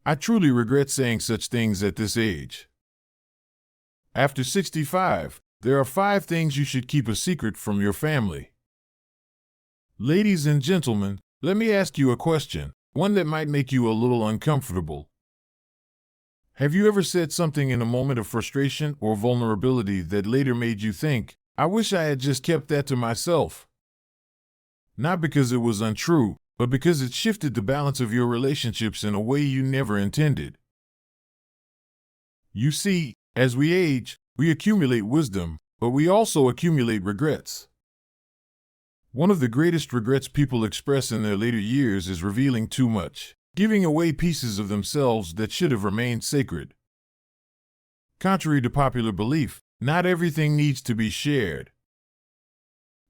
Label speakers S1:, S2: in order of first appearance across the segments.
S1: I truly regret saying such things at this age. After 65, there are 5 things you should keep a secret from your family. Ladies and gentlemen, let me ask you a question, one that might make you a little uncomfortable. Have you ever said something in a moment of frustration or vulnerability that later made you think, I wish I had just kept that to myself? Not because it was untrue, but because it shifted the balance of your relationships in a way you never intended. You see, as we age, we accumulate wisdom, but we also accumulate regrets. One of the greatest regrets people express in their later years is revealing too much, giving away pieces of themselves that should have remained sacred. Contrary to popular belief, not everything needs to be shared.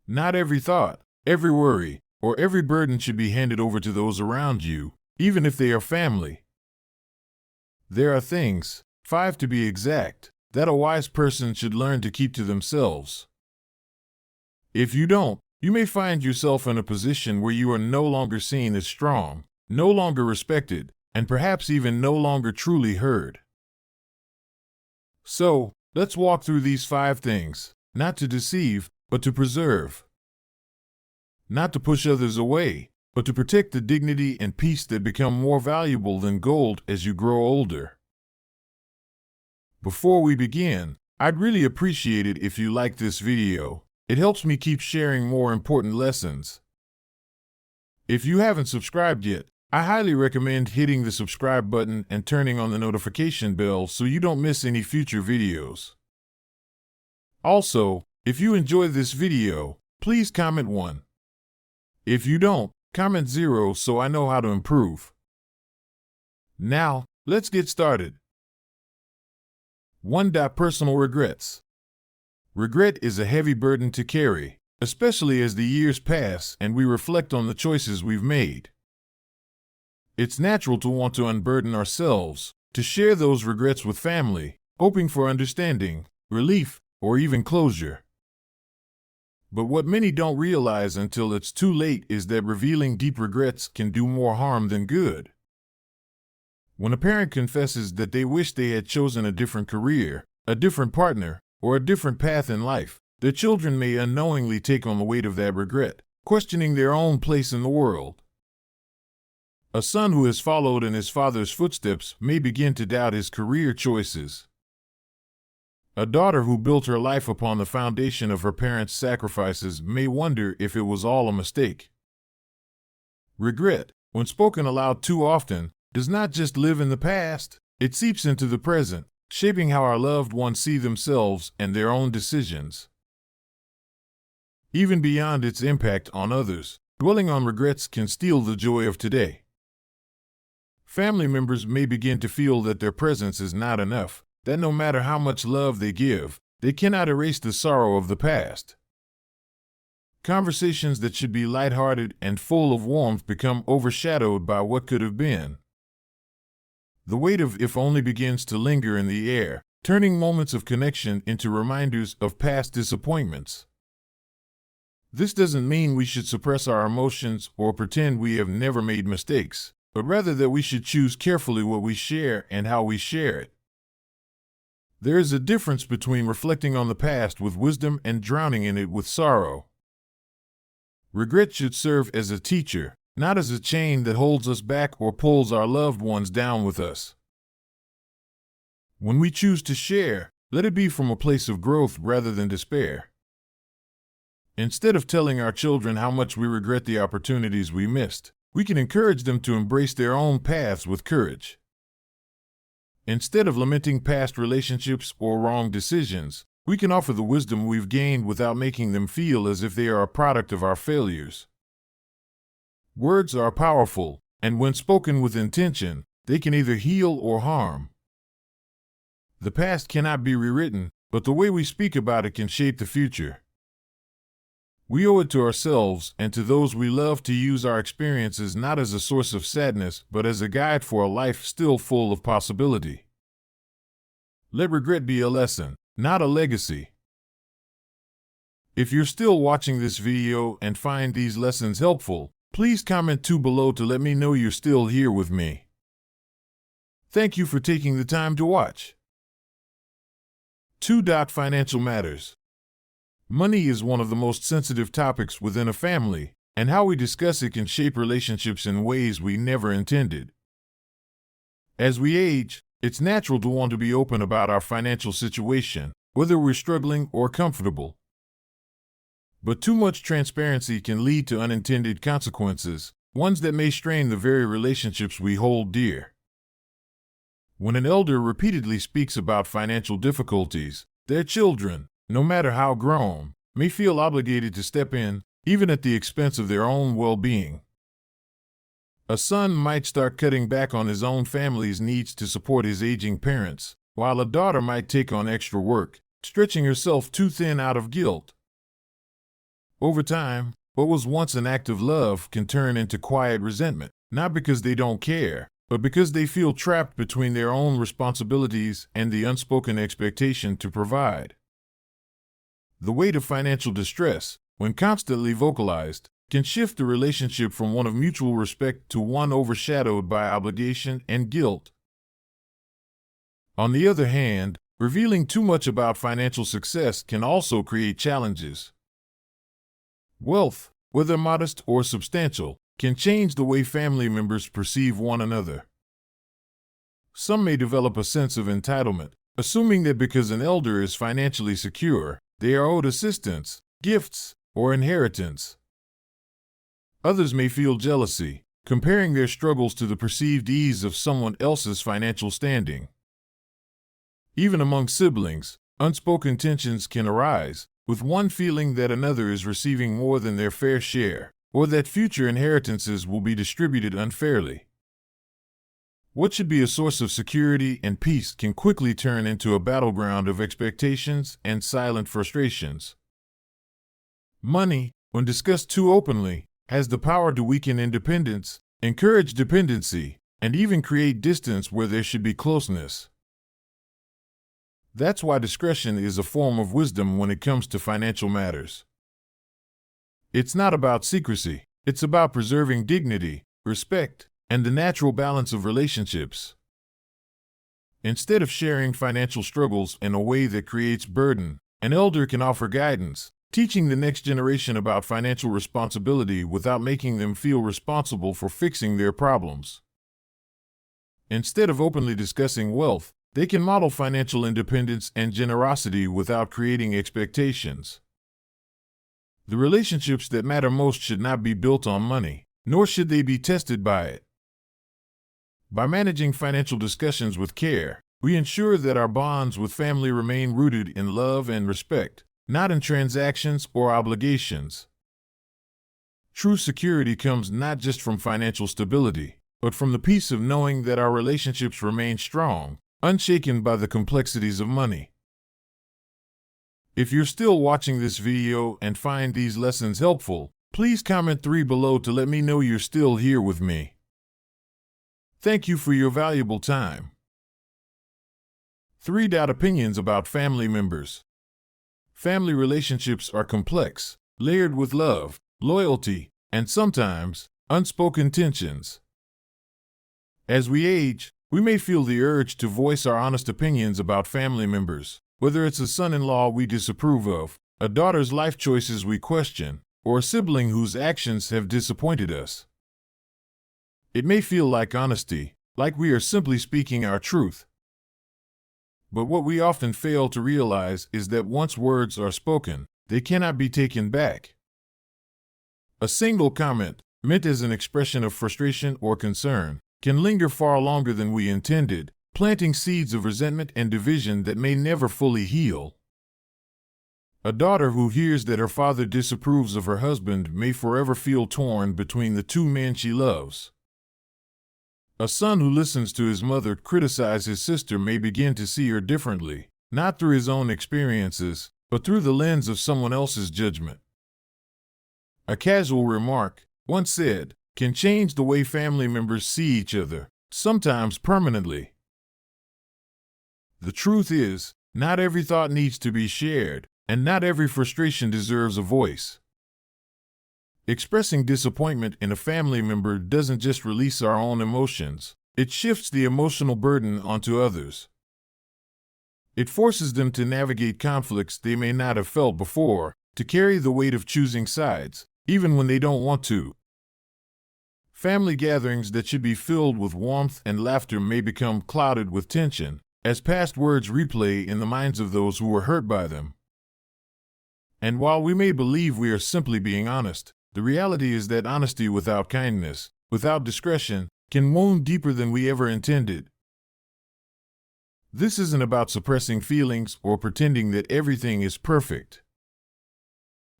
S1: Not every thought, every worry, or every burden should be handed over to those around you, even if they are family. There are things, 5 to be exact, that a wise person should learn to keep to themselves. If you don't, you may find yourself in a position where you are no longer seen as strong, no longer respected, and perhaps even no longer truly heard. So, let's walk through these 5 things, not to deceive, but to preserve. Not to push others away, but to protect the dignity and peace that become more valuable than gold as you grow older. Before we begin, I'd really appreciate it if you like this video. It helps me keep sharing more important lessons. If you haven't subscribed yet, I highly recommend hitting the subscribe button and turning on the notification bell so you don't miss any future videos. Also, if you enjoyed this video, please comment 1. If you don't, comment 0 so I know how to improve. Now, let's get started. 1. Personal regrets. Regret is a heavy burden to carry, especially as the years pass and we reflect on the choices we've made. It's natural to want to unburden ourselves, to share those regrets with family, hoping for understanding, relief, or even closure. But what many don't realize until it's too late is that revealing deep regrets can do more harm than good. When a parent confesses that they wish they had chosen a different career, a different partner, or a different path in life, their children may unknowingly take on the weight of that regret, questioning their own place in the world. A son who has followed in his father's footsteps may begin to doubt his career choices. A daughter who built her life upon the foundation of her parents' sacrifices may wonder if it was all a mistake. Regret, when spoken aloud too often, does not just live in the past, it seeps into the present, shaping how our loved ones see themselves and their own decisions. Even beyond its impact on others, dwelling on regrets can steal the joy of today. Family members may begin to feel that their presence is not enough, that no matter how much love they give, they cannot erase the sorrow of the past. Conversations that should be lighthearted and full of warmth become overshadowed by what could have been. The weight of if only begins to linger in the air, turning moments of connection into reminders of past disappointments. This doesn't mean we should suppress our emotions or pretend we have never made mistakes, but rather that we should choose carefully what we share and how we share it. There is a difference between reflecting on the past with wisdom and drowning in it with sorrow. Regret should serve as a teacher, not as a chain that holds us back or pulls our loved ones down with us. When we choose to share, let it be from a place of growth rather than despair. Instead of telling our children how much we regret the opportunities we missed, we can encourage them to embrace their own paths with courage. Instead of lamenting past relationships or wrong decisions, we can offer the wisdom we've gained without making them feel as if they are a product of our failures. Words are powerful, and when spoken with intention, they can either heal or harm. The past cannot be rewritten, but the way we speak about it can shape the future. We owe it to ourselves and to those we love to use our experiences not as a source of sadness, but as a guide for a life still full of possibility. Let regret be a lesson, not a legacy. If you're still watching this video and find these lessons helpful, please comment 2 below to let me know you're still here with me. Thank you for taking the time to watch. 2. Financial matters. Money is one of the most sensitive topics within a family, and how we discuss it can shape relationships in ways we never intended. As we age, it's natural to want to be open about our financial situation, whether we're struggling or comfortable. But too much transparency can lead to unintended consequences, ones that may strain the very relationships we hold dear. When an elder repeatedly speaks about financial difficulties, their children, no matter how grown, may feel obligated to step in, even at the expense of their own well-being. A son might start cutting back on his own family's needs to support his aging parents, while a daughter might take on extra work, stretching herself too thin out of guilt. Over time, what was once an act of love can turn into quiet resentment, not because they don't care, but because they feel trapped between their own responsibilities and the unspoken expectation to provide. The weight of financial distress, when constantly vocalized, can shift the relationship from one of mutual respect to one overshadowed by obligation and guilt. On the other hand, revealing too much about financial success can also create challenges. Wealth, whether modest or substantial, can change the way family members perceive one another. Some may develop a sense of entitlement, assuming that because an elder is financially secure, they are owed assistance, gifts, or inheritance. Others may feel jealousy, comparing their struggles to the perceived ease of someone else's financial standing. Even among siblings, unspoken tensions can arise, with one feeling that another is receiving more than their fair share, or that future inheritances will be distributed unfairly. What should be a source of security and peace can quickly turn into a battleground of expectations and silent frustrations. Money, when discussed too openly, has the power to weaken independence, encourage dependency, and even create distance where there should be closeness. That's why discretion is a form of wisdom when it comes to financial matters. It's not about secrecy, it's about preserving dignity, respect, and the natural balance of relationships. Instead of sharing financial struggles in a way that creates burden, an elder can offer guidance, teaching the next generation about financial responsibility without making them feel responsible for fixing their problems. Instead of openly discussing wealth, they can model financial independence and generosity without creating expectations. The relationships that matter most should not be built on money, nor should they be tested by it. By managing financial discussions with care, we ensure that our bonds with family remain rooted in love and respect, not in transactions or obligations. True security comes not just from financial stability, but from the peace of knowing that our relationships remain strong, unshaken by the complexities of money. If you're still watching this video and find these lessons helpful, please comment 3 below to let me know you're still here with me. Thank you for your valuable time. 3. Opinions about family members. Family relationships are complex, layered with love, loyalty, and sometimes unspoken tensions. As we age, we may feel the urge to voice our honest opinions about family members, whether it's a son-in-law we disapprove of, a daughter's life choices we question, or a sibling whose actions have disappointed us. It may feel like honesty, like we are simply speaking our truth. But what we often fail to realize is that once words are spoken, they cannot be taken back. A single comment, meant as an expression of frustration or concern, can linger far longer than we intended, planting seeds of resentment and division that may never fully heal. A daughter who hears that her father disapproves of her husband may forever feel torn between the two men she loves. A son who listens to his mother criticize his sister may begin to see her differently, not through his own experiences, but through the lens of someone else's judgment. A casual remark, once said, can change the way family members see each other, sometimes permanently. The truth is, not every thought needs to be shared, and not every frustration deserves a voice. Expressing disappointment in a family member doesn't just release our own emotions, It shifts the emotional burden onto others. It forces them to navigate conflicts they may not have felt before, to carry the weight of choosing sides, even when they don't want to. Family gatherings that should be filled with warmth and laughter may become clouded with tension, as past words replay in the minds of those who were hurt by them. And while we may believe we are simply being honest, the reality is that honesty without kindness, without discretion, can wound deeper than we ever intended. This isn't about suppressing feelings or pretending that everything is perfect.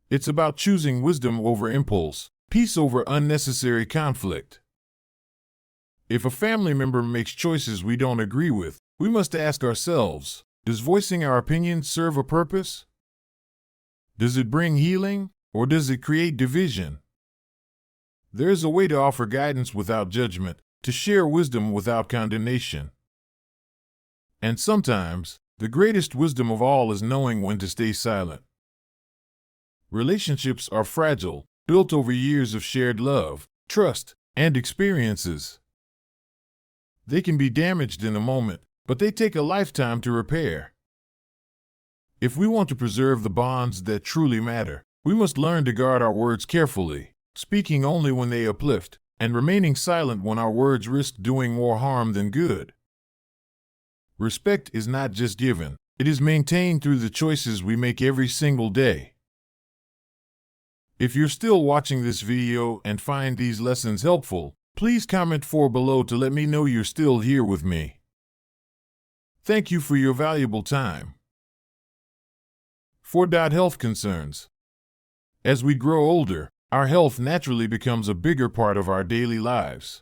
S1: It's about choosing wisdom over impulse, peace over unnecessary conflict. If a family member makes choices we don't agree with, we must ask ourselves, does voicing our opinion serve a purpose? Does it bring healing, or does it create division? There is a way to offer guidance without judgment, to share wisdom without condemnation. And sometimes, the greatest wisdom of all is knowing when to stay silent. Relationships are fragile, built over years of shared love, trust, and experiences. They can be damaged in a moment, but they take a lifetime to repair. If we want to preserve the bonds that truly matter, we must learn to guard our words carefully, speaking only when they uplift, and remaining silent when our words risk doing more harm than good. Respect is not just given, it is maintained through the choices we make every single day. If you're still watching this video and find these lessons helpful, please comment below to let me know you're still here with me. Thank you for your valuable time. 4. Health concerns. As we grow older, our health naturally becomes a bigger part of our daily lives.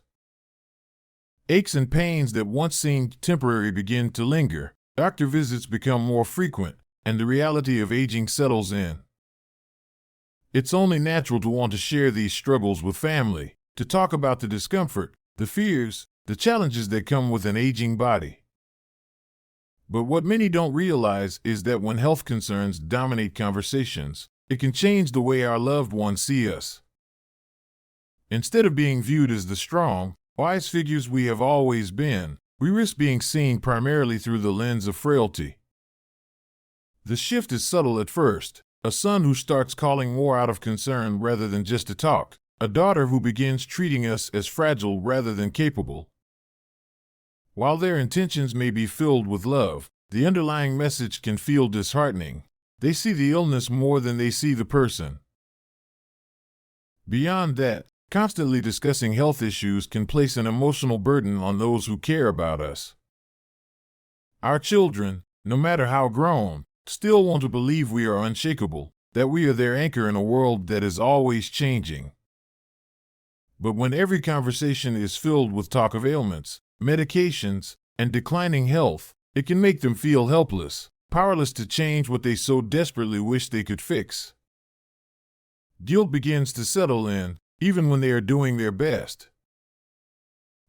S1: Aches and pains that once seemed temporary begin to linger, doctor visits become more frequent, and the reality of aging settles in. It's only natural to want to share these struggles with family, to talk about the discomfort, the fears, the challenges that come with an aging body. But what many don't realize is that when health concerns dominate conversations, it can change the way our loved ones see us. Instead of being viewed as the strong, wise figures we have always been, we risk being seen primarily through the lens of frailty. The shift is subtle at first. A son who starts calling more out of concern rather than just to talk. A daughter who begins treating us as fragile rather than capable. While their intentions may be filled with love, the underlying message can feel disheartening. They see the illness more than they see the person. Beyond that, constantly discussing health issues can place an emotional burden on those who care about us. Our children, no matter how grown, still want to believe we are unshakable, that we are their anchor in a world that is always changing. But when every conversation is filled with talk of ailments, medications, and declining health, it can make them feel helpless, powerless to change what they so desperately wish they could fix. Guilt begins to settle in, even when they are doing their best.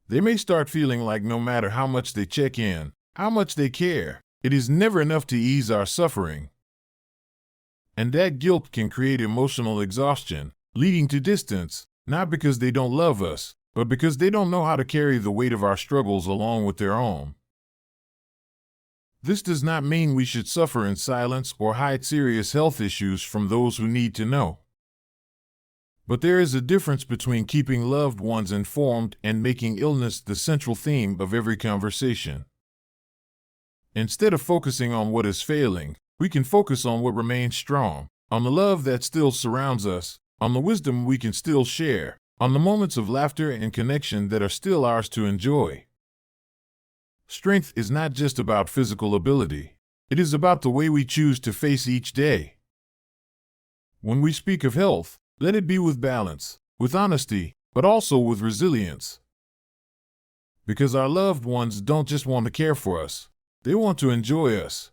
S1: They may start feeling like no matter how much they check in, how much they care, it is never enough to ease our suffering. And that guilt can create emotional exhaustion, leading to distance, not because they don't love us, but because they don't know how to carry the weight of our struggles along with their own. This does not mean we should suffer in silence or hide serious health issues from those who need to know. But there is a difference between keeping loved ones informed and making illness the central theme of every conversation. Instead of focusing on what is failing, we can focus on what remains strong, on the love that still surrounds us, on the wisdom we can still share, on the moments of laughter and connection that are still ours to enjoy. Strength is not just about physical ability. It is about the way we choose to face each day. When we speak of health, let it be with balance, with honesty, but also with resilience. Because our loved ones don't just want to care for us, they want to enjoy us.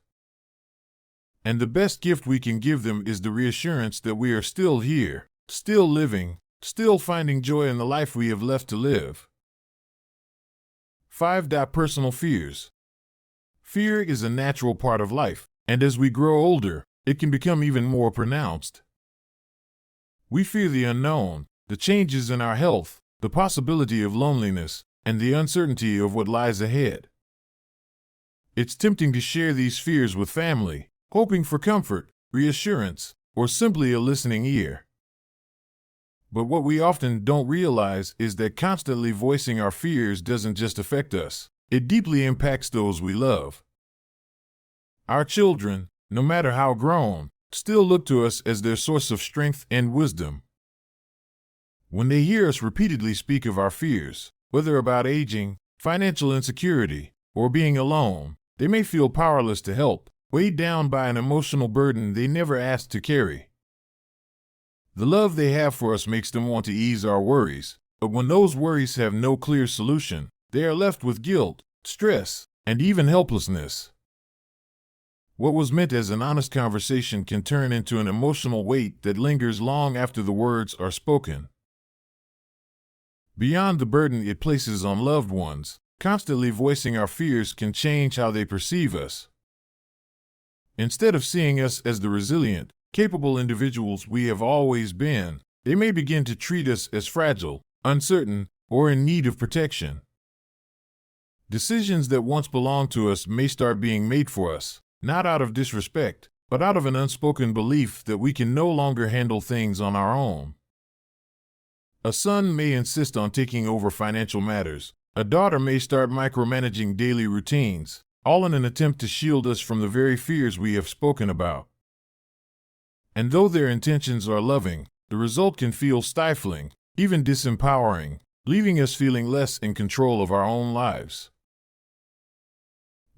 S1: And the best gift we can give them is the reassurance that we are still here, still living, still finding joy in the life we have left to live. 5. Personal fears. Fear is a natural part of life, and as we grow older, it can become even more pronounced. We fear the unknown, the changes in our health, the possibility of loneliness, and the uncertainty of what lies ahead. It's tempting to share these fears with family, hoping for comfort, reassurance, or simply a listening ear. But what we often don't realize is that constantly voicing our fears doesn't just affect us, it deeply impacts those we love. Our children, no matter how grown, still look to us as their source of strength and wisdom. When they hear us repeatedly speak of our fears, whether about aging, financial insecurity, or being alone, they may feel powerless to help, weighed down by an emotional burden they never asked to carry. The love they have for us makes them want to ease our worries, but when those worries have no clear solution, they are left with guilt, stress, and even helplessness. What was meant as an honest conversation can turn into an emotional weight that lingers long after the words are spoken. Beyond the burden it places on loved ones, constantly voicing our fears can change how they perceive us. Instead of seeing us as the resilient, capable individuals we have always been, they may begin to treat us as fragile, uncertain, or in need of protection. Decisions that once belonged to us may start being made for us, not out of disrespect, but out of an unspoken belief that we can no longer handle things on our own. A son may insist on taking over financial matters. A daughter may start micromanaging daily routines, all in an attempt to shield us from the very fears we have spoken about. And though their intentions are loving, the result can feel stifling, even disempowering, leaving us feeling less in control of our own lives.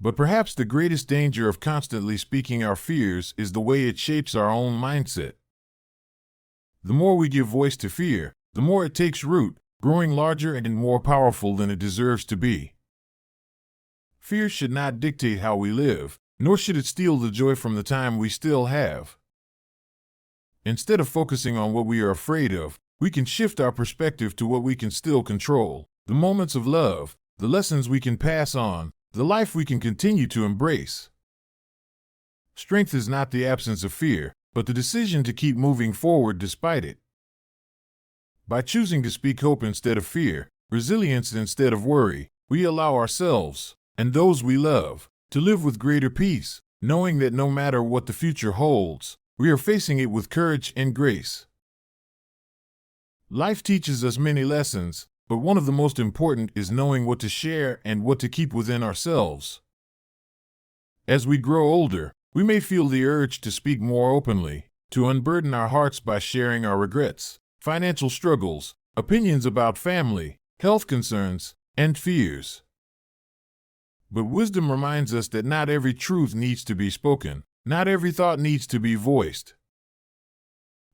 S1: But perhaps the greatest danger of constantly speaking our fears is the way it shapes our own mindset. The more we give voice to fear, the more it takes root, growing larger and more powerful than it deserves to be. Fear should not dictate how we live, nor should it steal the joy from the time we still have. Instead of focusing on what we are afraid of, we can shift our perspective to what we can still control, the moments of love, the lessons we can pass on, the life we can continue to embrace. Strength is not the absence of fear, but the decision to keep moving forward despite it. By choosing to speak hope instead of fear, resilience instead of worry, we allow ourselves, and those we love, to live with greater peace, knowing that no matter what the future holds, we are facing it with courage and grace. Life teaches us many lessons, but one of the most important is knowing what to share and what to keep within ourselves. As we grow older, we may feel the urge to speak more openly, to unburden our hearts by sharing our regrets, financial struggles, opinions about family, health concerns, and fears. But wisdom reminds us that not every truth needs to be spoken, not every thought needs to be voiced.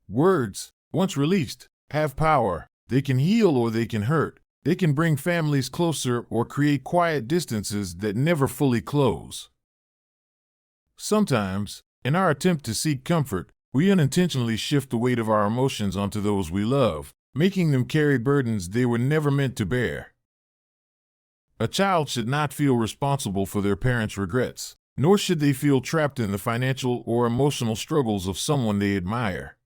S1: Words, once released, have power. They can heal or they can hurt. They can bring families closer or create quiet distances that never fully close. Sometimes, in our attempt to seek comfort, we unintentionally shift the weight of our emotions onto those we love, making them carry burdens they were never meant to bear. A child should not feel responsible for their parents' regrets, nor should they feel trapped in the financial or emotional struggles of someone they admire.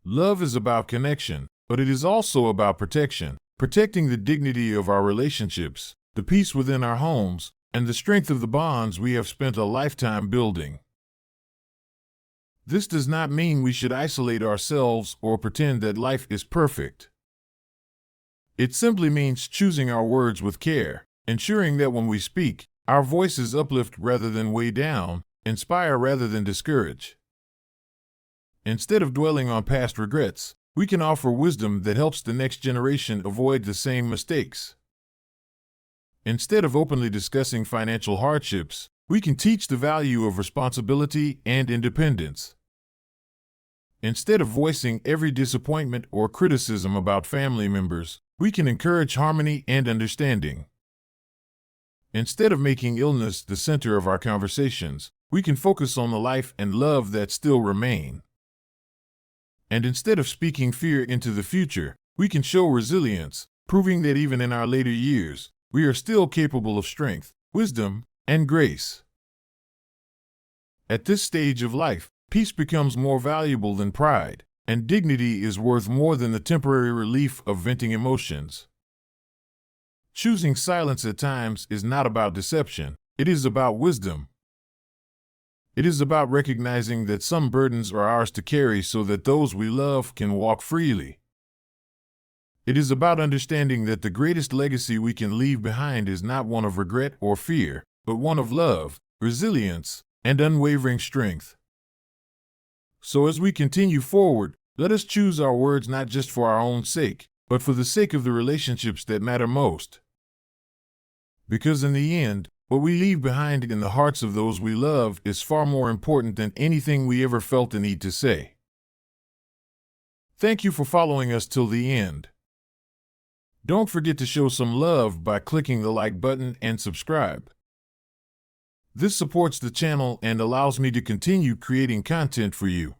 S1: Love is about connection, but it is also about protection, protecting the dignity of our relationships, the peace within our homes, and the strength of the bonds we have spent a lifetime building. This does not mean we should isolate ourselves or pretend that life is perfect. It simply means choosing our words with care, ensuring that when we speak, our voices uplift rather than weigh down, inspire rather than discourage. Instead of dwelling on past regrets, we can offer wisdom that helps the next generation avoid the same mistakes. Instead of openly discussing financial hardships, we can teach the value of responsibility and independence. Instead of voicing every disappointment or criticism about family members, we can encourage harmony and understanding. Instead of making illness the center of our conversations, we can focus on the life and love that still remain. And instead of speaking fear into the future, we can show resilience, proving that even in our later years, we are still capable of strength, wisdom, and grace. At this stage of life, peace becomes more valuable than pride, and dignity is worth more than the temporary relief of venting emotions. Choosing silence at times is not about deception, it is about wisdom. It is about recognizing that some burdens are ours to carry so that those we love can walk freely. It is about understanding that the greatest legacy we can leave behind is not one of regret or fear, but one of love, resilience, and unwavering strength. So as we continue forward, let us choose our words not just for our own sake, but for the sake of the relationships that matter most. Because in the end, what we leave behind in the hearts of those we love is far more important than anything we ever felt the need to say. Thank you for following us till the end. Don't forget to show some love by clicking the like button and subscribe. This supports the channel and allows me to continue creating content for you.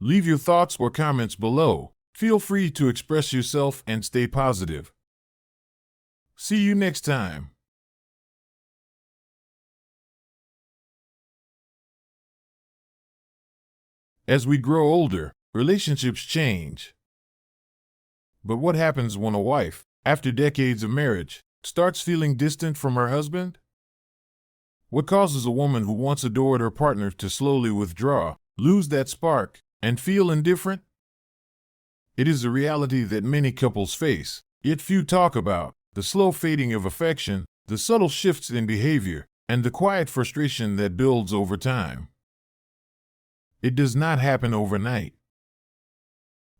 S1: Leave your thoughts or comments below. Feel free to express yourself and stay positive. See you next time. As we grow older, relationships change. But what happens when a wife, after decades of marriage, starts feeling distant from her husband? What causes a woman who once adored her partner to slowly withdraw, lose that spark, and feel indifferent? It is a reality that many couples face, yet few talk about: the slow fading of affection, the subtle shifts in behavior, and the quiet frustration that builds over time. It does not happen overnight.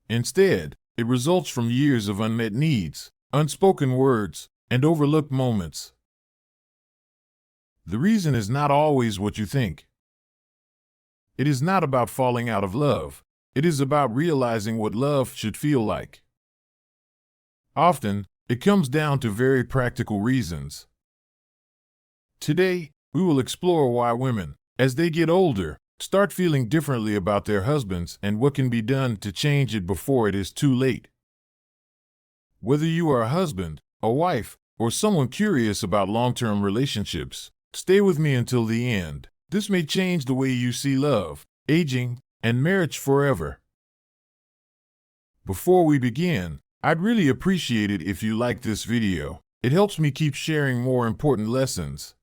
S1: Instead, it results from years of unmet needs, unspoken words, and overlooked moments. The reason is not always what you think. It is not about falling out of love. It is about realizing what love should feel like. Often, it comes down to very practical reasons. Today, we will explore why women, as they get older, start feeling differently about their husbands and what can be done to change it before it is too late. Whether you are a husband, a wife, or someone curious about long-term relationships, stay with me until the end. This may change the way you see love, aging, and marriage forever. Before we begin, I'd really appreciate it if you like this video. It helps me keep sharing more important lessons.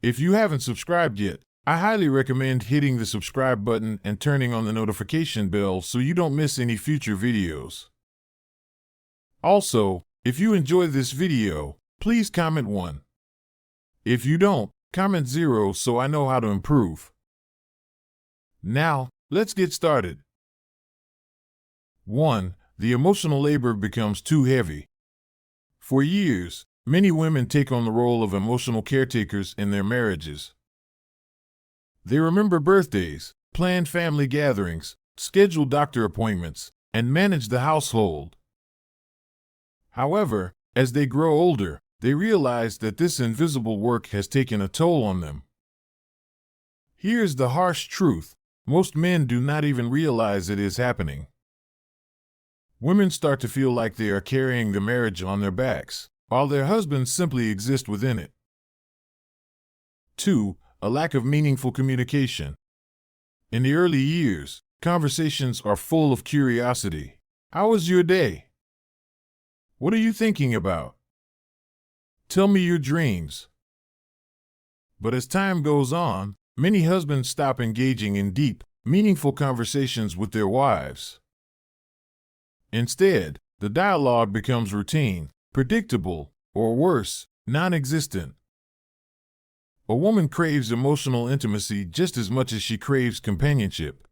S1: If you haven't subscribed yet, I highly recommend hitting the subscribe button and turning on the notification bell so you don't miss any future videos. Also, if you enjoy this video, please comment 1. If you don't, comment 0 so I know how to improve. Now, let's get started. 1. The emotional labor becomes too heavy. For years, many women take on the role of emotional caretakers in their marriages. They remember birthdays, plan family gatherings, schedule doctor appointments, and manage the household. However, as they grow older, they realize that this invisible work has taken a toll on them. Here's the harsh truth: most men do not even realize it is happening. Women start to feel like they are carrying the marriage on their backs, while their husbands simply exist within it. 2. A lack of meaningful communication. In the early years, conversations are full of curiosity. How was your day? What are you thinking about? Tell me your dreams. But as time goes on, many husbands stop engaging in deep, meaningful conversations with their wives. Instead, the dialogue becomes routine, predictable, or worse, non-existent. A woman craves emotional intimacy just as much as she craves companionship.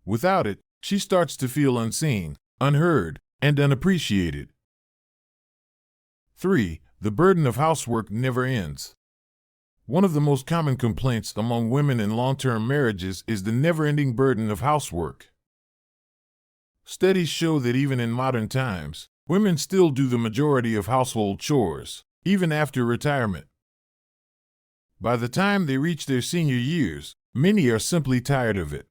S1: Without it, she starts to feel unseen, unheard, and unappreciated. 3. The burden of housework never ends. One of the most common complaints among women in long-term marriages is the never-ending burden of housework. Studies show that even in modern times, women still do the majority of household chores, even after retirement. By the time they reach their senior years, many are simply tired of it.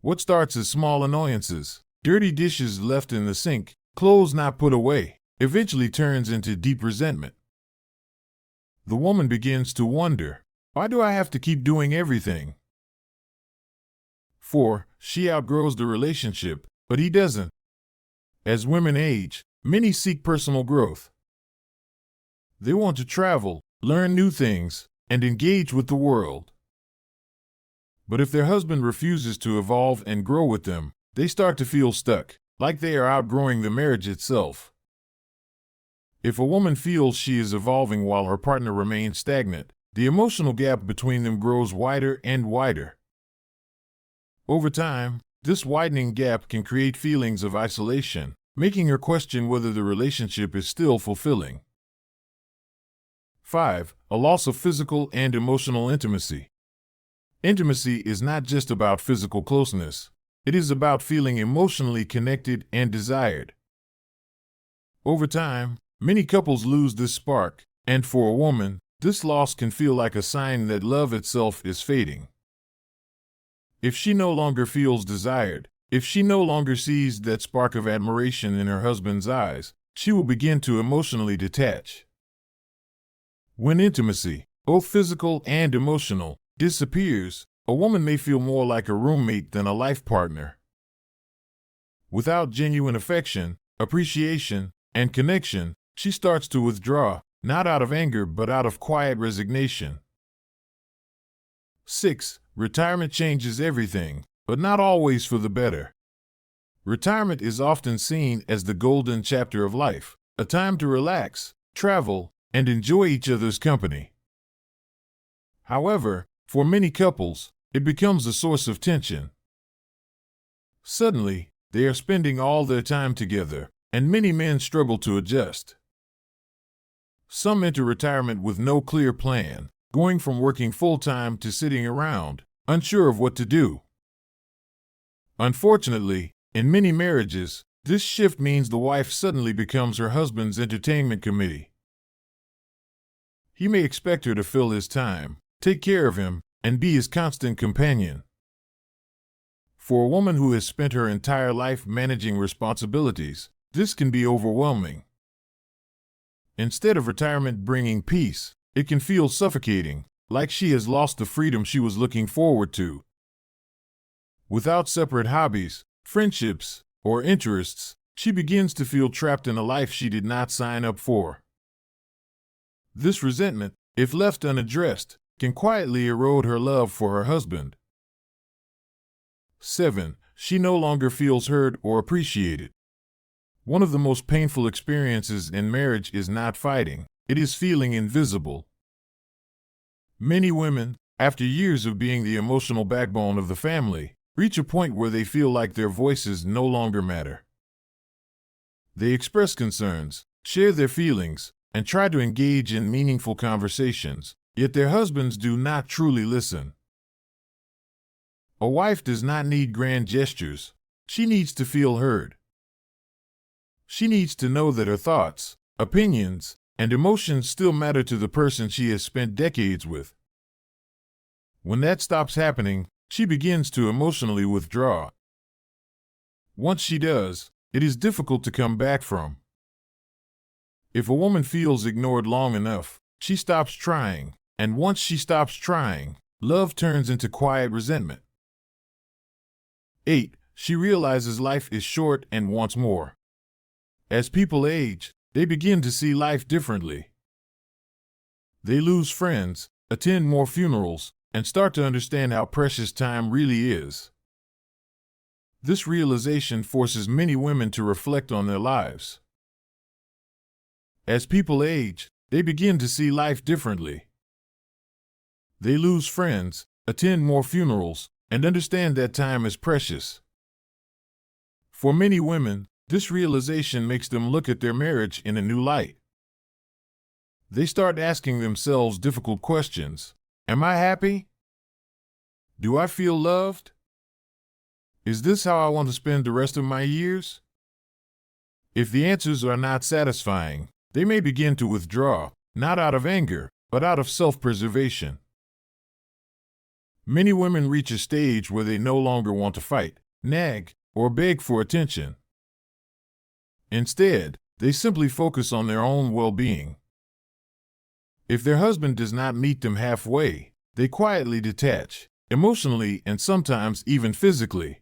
S1: What starts as small annoyances, dirty dishes left in the sink, clothes not put away, eventually turns into deep resentment. The woman begins to wonder, why do I have to keep doing everything? 4. She outgrows the relationship, but he doesn't. As women age, Many seek personal growth. They want to travel, learn new things, and engage with the world. But if their husband refuses to evolve and grow with them, they start to feel stuck, like they are outgrowing the marriage itself. If a woman feels she is evolving while her partner remains stagnant, the emotional gap between them grows wider and wider. Over time, this widening gap can create feelings of isolation, making her question whether the relationship is still fulfilling. 5. A loss of physical and emotional intimacy. Intimacy is not just about physical closeness. It is about feeling emotionally connected and desired. Over time, many couples lose this spark, and for a woman, this loss can feel like a sign that love itself is fading. If she no longer feels desired, if she no longer sees that spark of admiration in her husband's eyes, she will begin to emotionally detach. When intimacy, both physical and emotional, disappears, a woman may feel more like a roommate than a life partner. Without genuine affection, appreciation, and connection, she starts to withdraw, not out of anger but out of quiet resignation. 6. Retirement changes everything, but not always for the better. Retirement is often seen as the golden chapter of life, a time to relax, travel, and enjoy each other's company. However, for many couples, it becomes a source of tension. Suddenly, they are spending all their time together, and many men struggle to adjust. Some enter retirement with no clear plan, going from working full-time to sitting around, unsure of what to do. Unfortunately, in many marriages, this shift means the wife suddenly becomes her husband's entertainment committee. He may expect her to fill his time, take care of him, and be his constant companion. For a woman who has spent her entire life managing responsibilities, this can be overwhelming. Instead of retirement bringing peace, it can feel suffocating, like she has lost the freedom she was looking forward to. Without separate hobbies, friendships, or interests, she begins to feel trapped in a life she did not sign up for. This resentment, if left unaddressed, can quietly erode her love for her husband. 7. She no longer feels heard or appreciated. One of the most painful experiences in marriage is not fighting, it is feeling invisible. Many women, after years of being the emotional backbone of the family, reach a point where they feel like their voices no longer matter. They express concerns, share their feelings, and try to engage in meaningful conversations, yet their husbands do not truly listen. A wife does not need grand gestures. She needs to feel heard. She needs to know that her thoughts, opinions, and emotions still matter to the person she has spent decades with. When that stops happening, she begins to emotionally withdraw. Once she does, it is difficult to come back from. If a woman feels ignored long enough, she stops trying, and once she stops trying, love turns into quiet resentment. 8. She realizes life is short and wants more. As people age, they begin to see life differently. They lose friends, attend more funerals, and start to understand how precious time really is. This realization forces many women to reflect on their lives. As people age, they begin to see life differently. They lose friends, attend more funerals, and understand that time is precious. For many women, this realization makes them look at their marriage in a new light. They start asking themselves difficult questions. Am I happy? Do I feel loved? Is this how I want to spend the rest of my years? If the answers are not satisfying, they may begin to withdraw, not out of anger, but out of self-preservation. Many women reach a stage where they no longer want to fight, nag, or beg for attention. Instead, they simply focus on their own well-being. If their husband does not meet them halfway, they quietly detach, emotionally and sometimes even physically.